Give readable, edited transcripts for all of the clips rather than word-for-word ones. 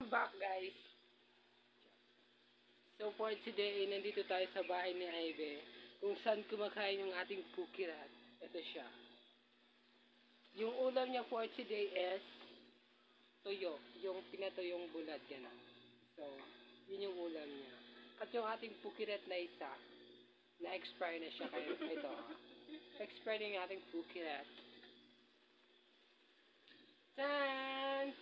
Welcome back, guys. So for today, nandito tayo sa bahay ni Ivy, kung saan kumakain yung ating pukirat. Ito siya. Yung ulam niya for today is tuyo, yung pinatuyong bulat yan. So, yun yung ulam niya. At yung ating pukirat na isa, na-expire na siya, kaya ito. Expire na yung ating pukirat. Tan!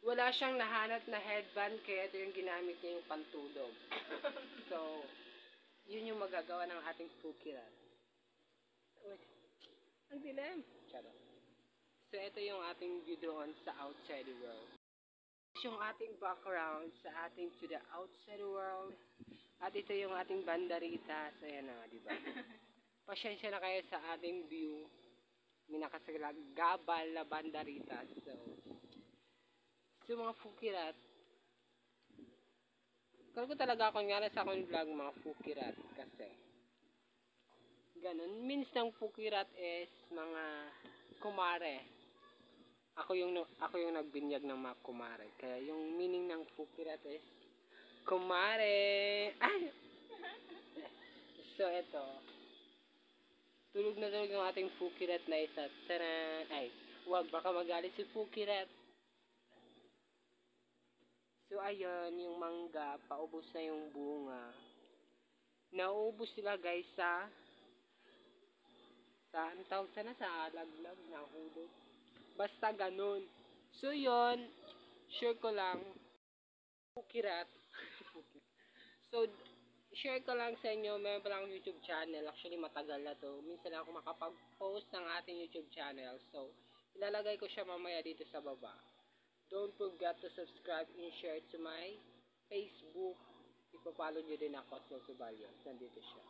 Wala siyang nahanap na headband, kaya ito yung ginamit niya yung pantulog. So, yun yung magagawa ng ating pukirat. Uy, ang dilim. Charot. So, ito yung ating view doon sa outside world. Yung ating background sa ating to the outside world. At ito yung ating bandarita. So, yan na, diba? Pasyensya na kayo sa ating view. May nakasalag gabal na bandarita. So mga pukirat, kaya ko talaga ako nga sa akong vlog mga pukirat kasi ganun. Means ng pukirat is mga kumare. Ako yung nagbinyag ng mga kumare. Kaya yung meaning ng pukirat is kumare. Ay! So eto, tulog na tulog yung ating pukirat na isa. Taran! Ay, wag baka magalit si pukirat. So, ayun, yung mangga, paubos na yung bunga. Nauubos sila, guys, sa ang tawag sana sa laglag, nahulog. Basta ganun. So, yun, share ko lang, pukirat. So, share ko lang sa inyo, meron pa lang YouTube channel. Actually, matagal na to. Minsan lang ako makapag-post ng ating YouTube channel. So, ilalagay ko siya mamaya dito sa baba. Don't forget to subscribe and share to my Facebook. Ipapollow nyo din ako sa Subalyos. Nandito siya.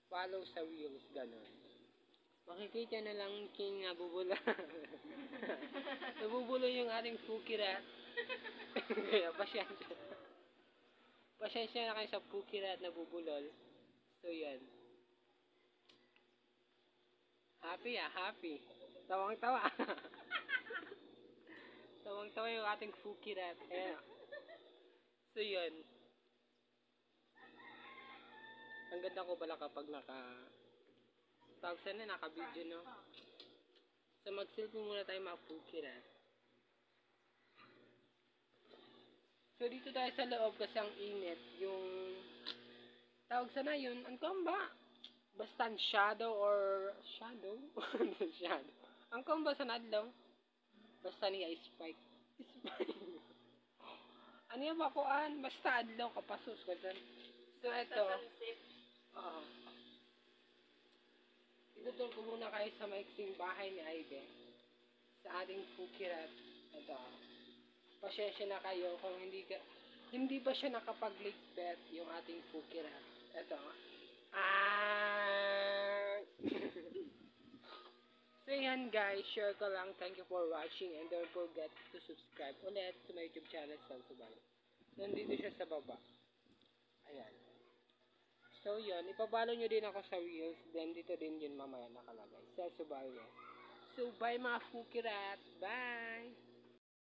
Follow sa Reels, ganun. Makikita na lang king nabubula. Nabubulo yung ating pukirat. Kaya pasyensya. Pasyensya na kayo sa pukirat nabubulol. So yan. Happy happy. Tawang-tawa. Tawang-tawa yung ating pukirat. Ayan. So, yun. Ang ganda ko pala kapag tawag sana naka-video, no? So, mag-selfie muna tayo mga pukirat. So, dito tayo sa loob kasi ang init. Yung tawag sana yun, ang ba? Basta shadow or shadow? Shadow. Ang ba sa nadlaw? Basta niya spike. Ano yung bakuan? Basta adlaw kapasos ko dyan. So, eto. Itutol ko muna kayo sa maiksing bahay ni Ivy. Sa ating pukirat. Ito. Pasyensya na kayo kung hindi ba siya nakapagligpet yung ating pukirat. Ito. So yan guys, share ko lang. Thank you for watching and don't forget to subscribe ulit to my YouTube channel, San Subalyos. Nandito siya sa baba. Ayan. So yun, ipabalo nyo din ako sa Reels, then dito din yun mamaya nakalagay, San Subalyos. So bye mga pukirat, bye!